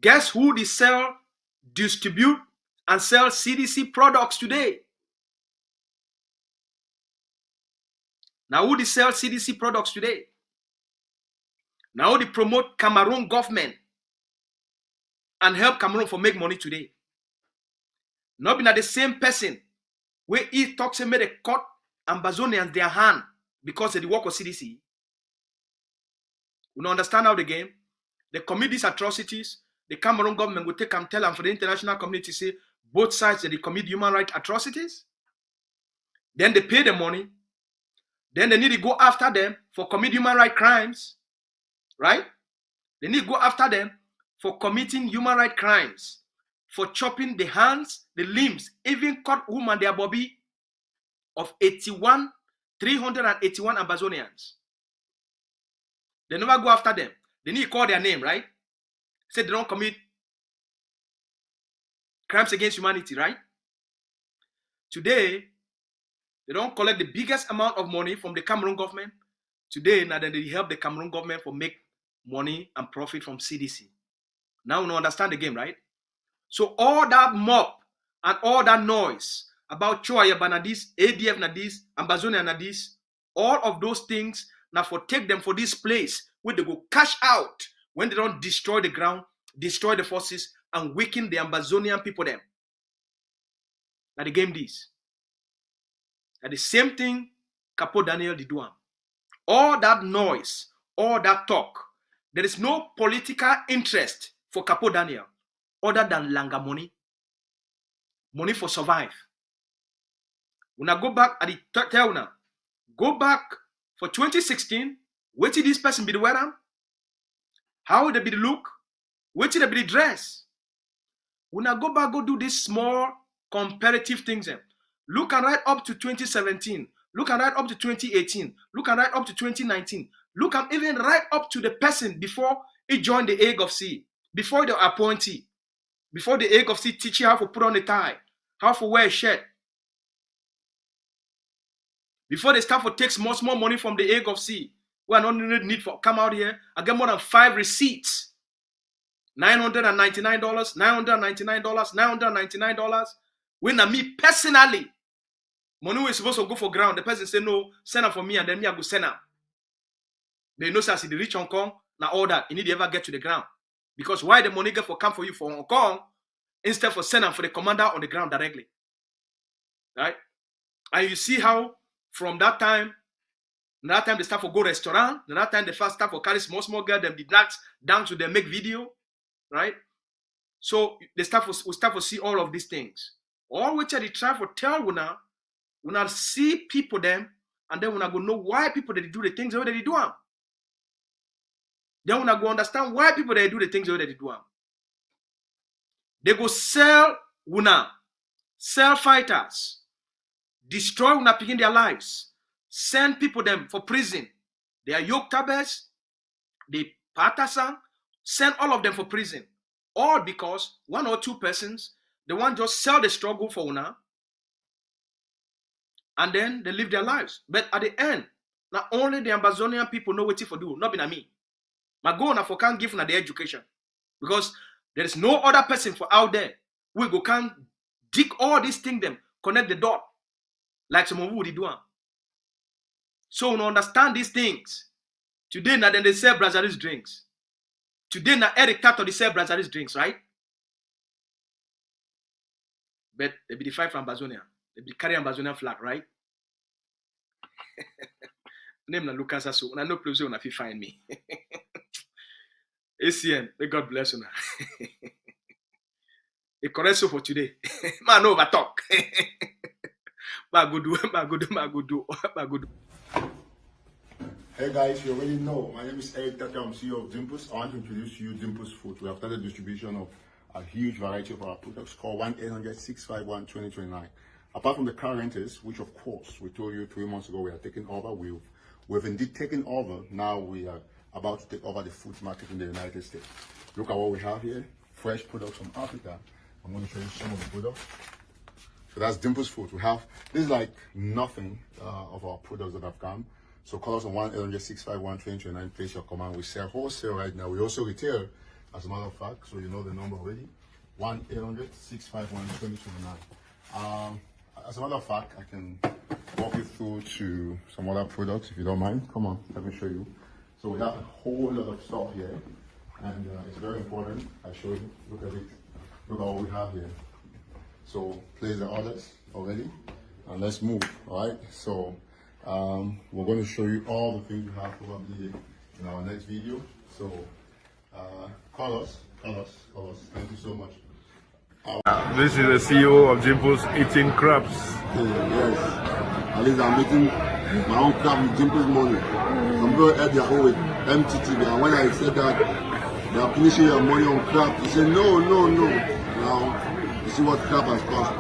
S2: Guess who they sell, distribute, and sell CDC products today? Now who they sell CDC products today? Now they promote Cameroon government and help Cameroon for make money today. Not being the same person where he talks and made a cut Ambazonians their hand because of the work of CDC. We don't understand how the game. They commit these atrocities. The Cameroon government will take and tell them for the international community, say both sides that they commit human rights atrocities. Then they pay the money. Then they need to go after them for commit human rights crimes. Right? They need to go after them for committing human rights crimes, for chopping the hands, the limbs, even cut woman their body of 381 Ambazonians. They never go after them. They need to call their name, right? Say they don't commit crimes against humanity, right? Today, they don't collect the biggest amount of money from the Cameroon government. Today, now then they help the Cameroon government for make money and profit from CDC. Now we understand the game, right? So all that mob and all that noise about Choaya Banadis, ADF Nadis, Ambazonia Nadis, all of those things now for take them for this place where they go cash out when they don't destroy the ground, destroy the forces, and weaken the Ambazonian people them. Now the game this. Now the same thing Capo Daniel did do. All that noise, all that talk, there is no political interest for Capo Daniel other than langa money. Money for survive. When I go back at the tell now, go back for 2016, wait till this person be the wearer. How would they be the look? Wait till they be the dress. When I go back, go do these small comparative things. Look and right up to 2017. Look and right up to 2018. Look and right up to 2019. Look and even right up to the person before he joined the Egg of Sea. Before the appointee. Before the Egg of Sea teach you how to put on a tie. How to wear a shirt. Before they start to take small money from the Egg of Sea. We are not need for come out here. I get more than 5 receipts. $999, $999, $999. When I me personally, money was supposed to go for ground. The person say no, send them for me, and then me I go send them. They know say the rich Hong Kong, now all that, you need to ever get to the ground. Because why the money get for come for you for Hong Kong, instead for send them for the commander on the ground directly. Right? And you see how from that time they start for go restaurant, that time they first start for carry small girl, them did not down to them make video. Right? So we start to see all of these things. All which they try to tell we now see people them, and then we go know why people they do the things the way they do them. Then we go understand why people they do the things the way they do them. They go sell sell fighters, destroy picking their lives, send people them for prison. They are yoke tabers, they patasan, send all of them for prison. All because 1 or 2 persons, they want just sell the struggle for una, and then they live their lives. But at the end, not only the Ambazonian people know what to do, not be me. My goal now for can't give the education. Because there is no other person for out there we go can dig all these things them, connect the dot, like some of would do. So we understand these things. Today now then they sell Brazilian drinks. Today now Eric Tato they sell Brazilian drinks, right? But they be the fight from Amazonia. They be carry Amazonia flag, right? Name na Lucas Aso. I no place when you find me. ACN, may God bless you now. A correct so for today. Man, over talk. Magudu.
S4: Hey guys, you already know. My name is Eric Taka. I'm CEO of Dimples. I want to introduce to you Dimples Food. We have started distribution of a huge variety of our products called 1-800-651-2029. Apart from the car renters, which of course we told you 3 months ago we are taking over, we've indeed taken over. Now we are about to take over the food market in the United States. Look at what we have here. Fresh products from Africa. I'm going to show you some of the products. So that's Dimples Food. We have, this is like nothing of our products that have come. So call us on 1-800-651-2029. Place your command. We sell wholesale right now. We also retail, as a matter of fact. So you know the number already. 1-800-651-2029. As a matter of fact, I can walk you through to some other products if you don't mind. Come on, let me show you. So we have a whole lot of stuff here, and it's very important. I show you. Look at it. Look at what we have here. So place the orders already, and let's move. All right. So we're going to show you all the things we have probably in our next video. So call us. Thank you so much.
S5: This is the CEO of Dimples eating crabs.
S6: Yes, at least I'm eating my own crab with Dimples money. Some people had their own with MTT, and when I said that they are finishing your money on crab, he said no. Now you see what crab has cost.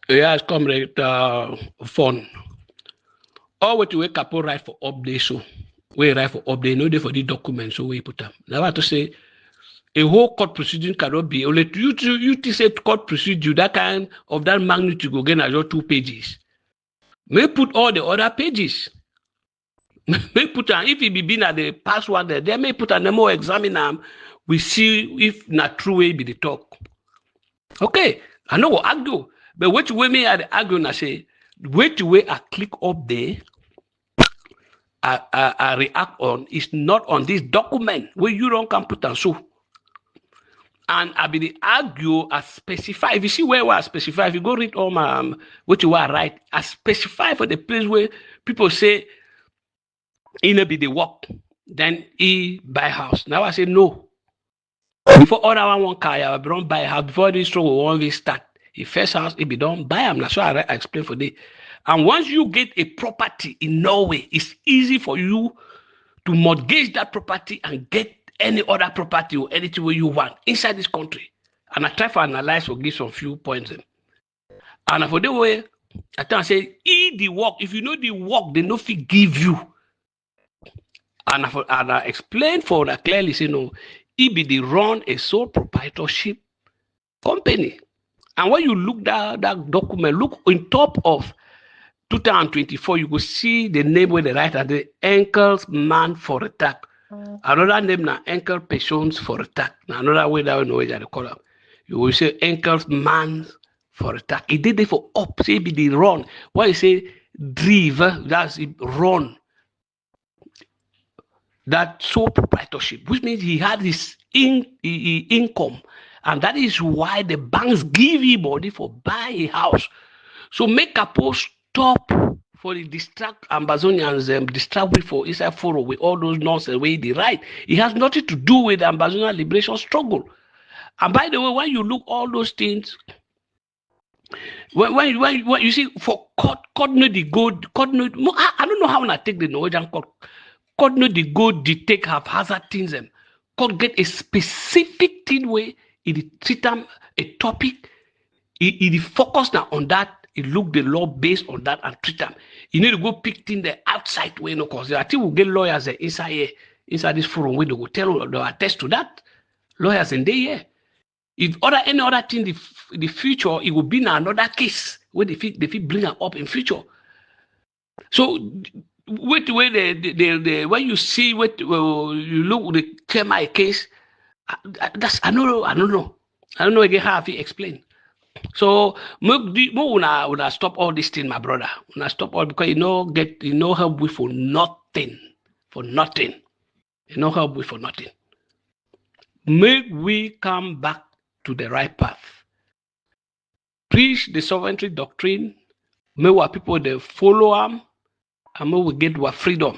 S7: Yes, comrade, fun. All what you wake up or write for update, so we write for update, no day for the document, so we put them. Now I have to say, a whole court proceeding cannot be only you say court procedure that kind of that magnitude go again as your 2 pages. May put all the other pages. May put if it be been at the past one there, they may put an more examine them. We see if not true way be the talk. Okay, I know what argue, but which way me I argue and I say, which way I click up there, I react on is not on this document where you don't come put and so. And I be the argue I specify. If you see where I specify, if you go read all my what you are right, I specify for the place where people say in be the work, then he buy house. Now I say no. Before other one car, I don't buy house. Before this struggle one we start. The first house, if you don't buy them, that's why I explain for this. And once you get a property in Norway, it's easy for you to mortgage that property and get any other property or anything where you want inside this country. And I try to analyze or give some few points. And for the way, I tell say, the work. If you know the work, they no fit give you. And I explain for that clearly, say no, it be run a sole proprietorship company. And when you look that document, look on top of 2024, you go see the name where they write at the Ankles Man for Attack. Another name now, Ankle Patients for Attack. Now another way that we know what they call them. You will say Ankles Man for Attack. He did it for up, say be the run. Why you say drive, that's it, run. That sole proprietorship, which means he had his income, and that is why the banks give him money for buy a house. So make Capo stop for the distract Ambazonians, distract with for inside forum with all those nonsense where they write. It has nothing to do with the Ambazonian liberation struggle. And by the way, when you look all those things, when you see for court no the good, court no, I don't know how I take the Norwegian court. Court no the good, they take haphazard things. Court get a specific thing where it treat them a topic, it focus now on that. It look the law based on that and treat them. You need to go pick things the outside way, no, because I think we'll get lawyers inside here, inside this forum where they will tell, they attest to that. Lawyers in there, yeah. If any other thing in the future, it will be in another case where they feel bring them up in future. So when you see you look the Kema case, that's I don't know again how I explain. So when stop all this thing, my brother. When I stop all because you know help with for nothing. You know help with for nothing. Make we come back to the right path. Preach the sovereignty doctrine. Make our people they follow them, and we get our freedom.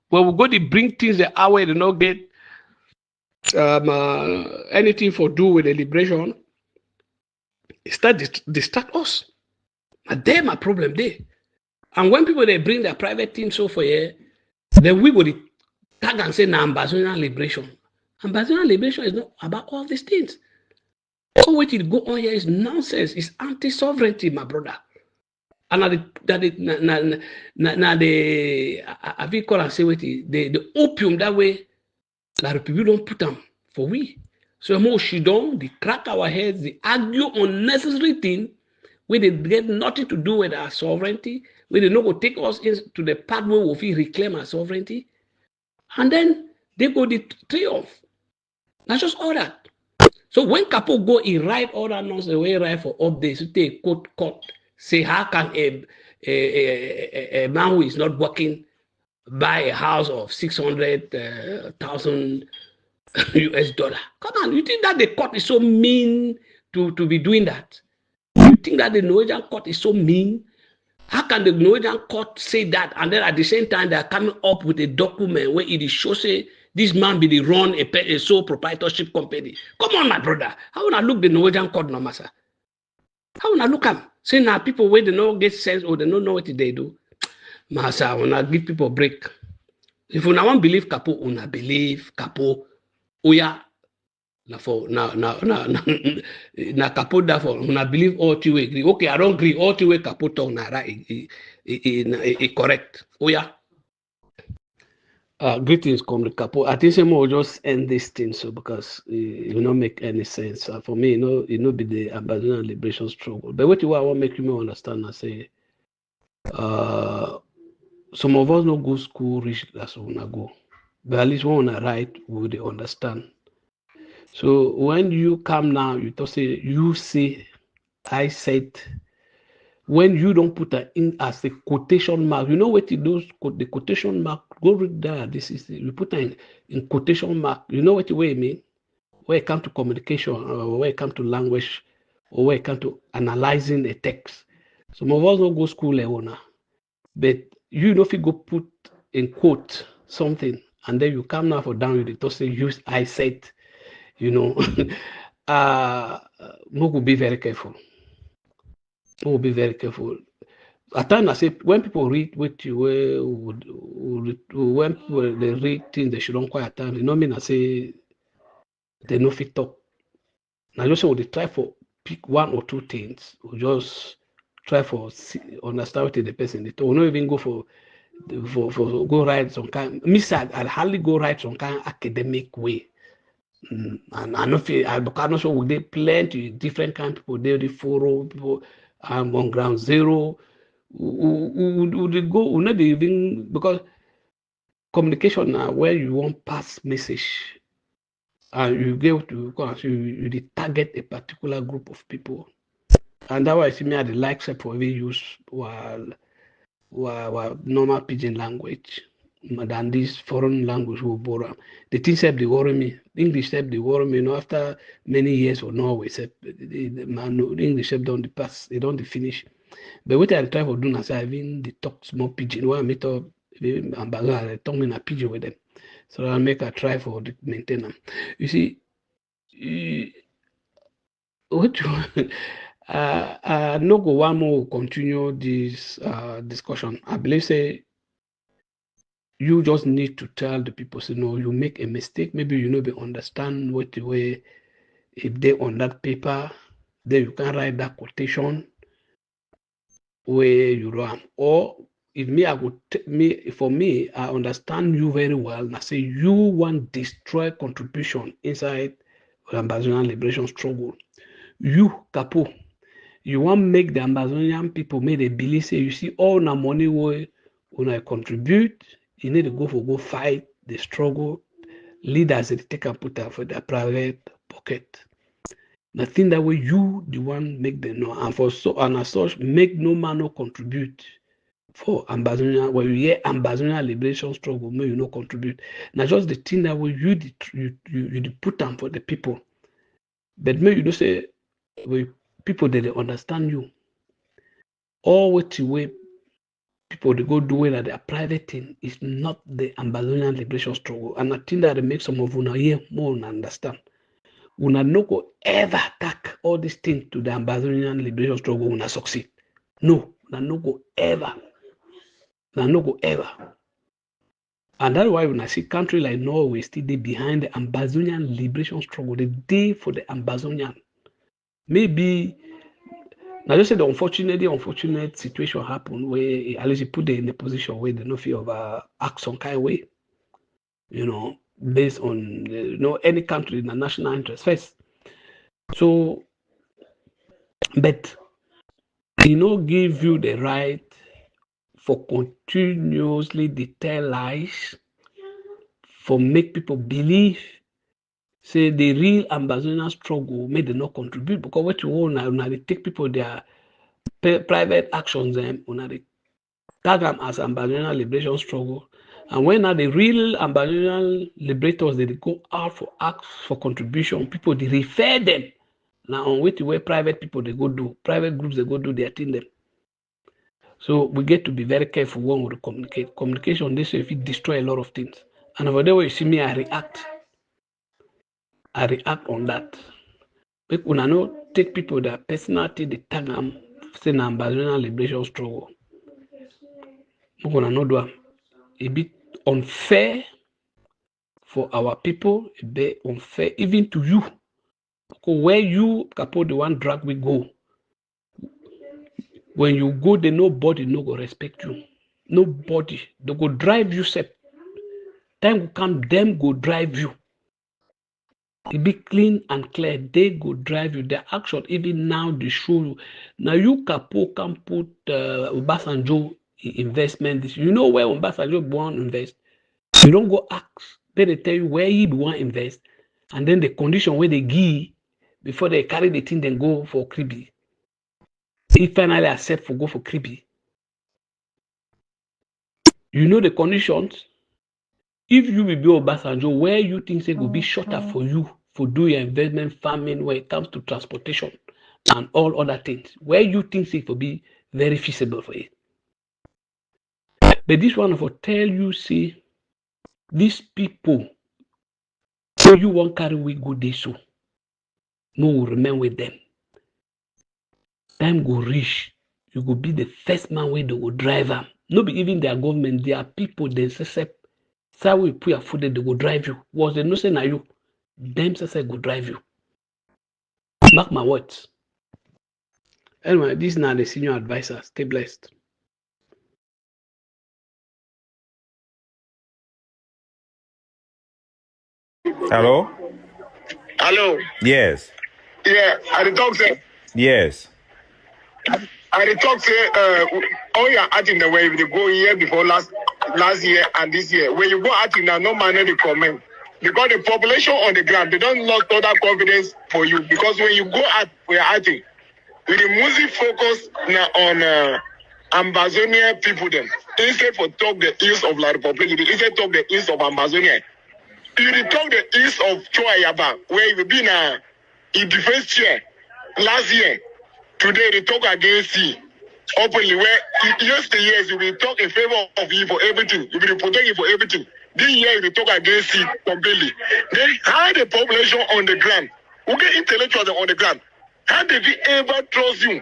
S7: When we go to bring things the hour they not get anything for do with the liberation. Start distract us. And there my problem there. And when people they bring their private things so for here, then we will tag and say now Ambazonian liberation. Ambazonian liberation is not about all these things. All what it go on here is nonsense. It's anti-sovereignty, my brother. And have you call and say what the opium that way that people don't put them for we. So more she don't, they crack our heads, they argue unnecessary things where they get nothing to do with our sovereignty, where they not go take us into the path where we reclaim our sovereignty, and then they go the triumph. That's just all that. So when Capo go, he write all that nonsense, way write for updates, take court, say how can a man who is not working buy a house of 600,000 US dollar. Come on, you think that the court is so mean to be doing that? You think that the Norwegian court is so mean? How can the Norwegian court say that and then at the same time they are coming up with a document where it shows say this man be the run a sole proprietorship company? Come on, my brother. How would I look the Norwegian court no matter? How would I look at say now people where they don't get sense or they don't know what they do? Massa, when I give people a break. If you want believe Capo, una believe Capo. Oya na Capo that for when I believe all two way agree. Okay, I don't agree. All two way Capo talk na right correct. Oya. Greetings, Comrade Capo. I think some will just end this thing so because it will not make any sense. For me, it not be the Ambazonian liberation struggle. But what I want to make you more understand, I say some of us no go school reach as we wanna go. But at least when we write, we will understand. So when you come now, you talk say you see, I said, when you don't put that in as a quotation mark, you know what it does? The quotation mark, go read there. This is you put that in quotation mark. You know what the way I mean? When it comes to communication, or when it comes to language, or when it comes to analyzing a text. Some of us don't go school level now, but you know if you go put in quote something. And then you come now for down with it to say use I said, you know, we'll be very careful. We'll be very careful. At times I say when people read what you when people they read things they shouldn't quite at times, you know what I mean? I say they no fit talk. Now just say they try for pick one or two things, or just try for understand what the person they talk. We not even go for go write some kind. I'd hardly go write some kind of academic way. And I know I'm not sure we did plenty different kind of people. There the forum people on ground zero. would it go, would not even, because communication now where you want pass message and you get to, you target a particular group of people. And that why see me at the likes of we use while normal pidgin language than this foreign language will borrow. The things that they worry me. English that they worry me. You know, after many years or Norway, the English don't pass, they don't finish. But what I try to do now, I even the talk small pidgin. When I meet up, I talk in a pidgin with them. So I make a try for the maintain them. You see, what you no go one more continue this discussion. I believe say you just need to tell the people, say no, you make a mistake. Maybe you know they understand what the way if they on that paper, then you can write that quotation where you run. Or if me, I would for me, I understand you very well. And I say you want destroy contribution inside the Ambazonian liberation struggle. You, Capo, you want make the Ambazonian people make they believe say you see all the money when I contribute, you need to go fight the struggle. Leaders they take and put out for their private pocket. Nothing that way you the one make them know, and for so and as such make no man no contribute for Ambazonian. When you hear Ambazonian liberation struggle, may you no contribute. Now just the thing that way you put them for the people, but may you don't say when people they understand you. All what you way people they go do it at their private thing is not the Ambazonian liberation struggle, and I think that it makes some of you here more understand. We no go ever attack all these things to the Ambazonian liberation struggle when I succeed. No, we no go ever. We no go ever. And that's why when I see country like Norway still they behind the Ambazonian liberation struggle, the day for the Ambazonian. Maybe now just say the unfortunate situation happened where at least you put them in a position where they no fear of act some kind of way, you know, based on any country in the national interest first. So, but give you the right for continuously tell lies, for make people believe, say the real Ambazonian struggle made them not contribute, because what you want now they take people their private actions and they tag them as Ambazonian liberation struggle. And when now the real Ambazonian liberators they go out for acts for contribution, people they refer them. Now on where private people they go do, private groups they go do their thing them. So we get to be very careful when we communicate. Communication this way if it destroy a lot of things. And over there where you see me, I react on that. But when I know take people that personality they tag them say Ambazonian liberation struggle. When I know do a bit unfair for our people, a bit unfair even to you. Because where you Capo the one drag we go. When you go there, nobody no go respect you. Nobody. They go drive you set. Time will come, them go drive you. It be clean and clear. They go drive you. Their action, even now, they show you. Now you Capo can put Obasanjo investment. You know where Obasanjo want to invest. You don't go ask. They tell you where he want to invest, and then the condition where they give before they carry the thing, then go for Kribi. He finally accept for go for Kribi. You know the conditions. If you will be Obasanjo, where you think it will be shorter for you for doing your investment farming when it comes to transportation and all other things, where you think it will be very feasible for it. But this one will tell you, see, these people, so you won't carry we good day so. No will remain with them. Time go reach, you will be the first man where they will drive them. No be even their government, their people, they say, so we put your food, they will drive you. Was they no say na you? Them say go drive you. Mark my words. Anyway, this is now the senior advisor. Stay blessed.
S5: Hello?
S6: Hello.
S5: Yes.
S6: Yeah, I the dog said.
S5: Yes.
S8: I talk say all your acting the way they go here before last year and this year. When you go acting now, no man any comment. Because the population on the ground, they don't lost all that confidence for you. Because when you go at we're acting, with the music focus now on Ambazonia people them. Instead for talk the east of La Republic, instead talk the east of Ambazonia. You talk the east of Choayaba, where you've been in defense chair last year. Today they talk against you openly. Where yesterday you will talk in favor of you for everything. You will protect you for everything. This year you talk against you completely. Then how the population on the ground, who get intellectuals on the ground, how did they ever trust you?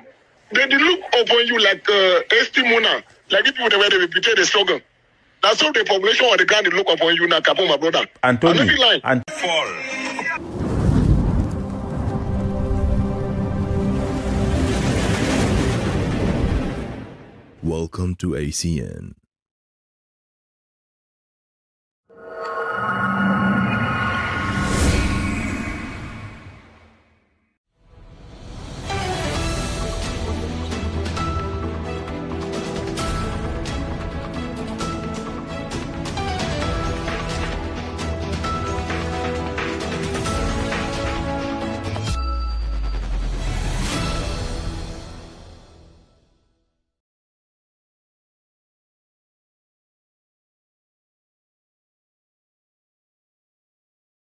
S8: They look upon you like testimonial, like the people where they repeat the struggle. That's how the population on the ground they look upon you now, Kapo, my brother.
S5: Anthony,
S9: Welcome to ACN.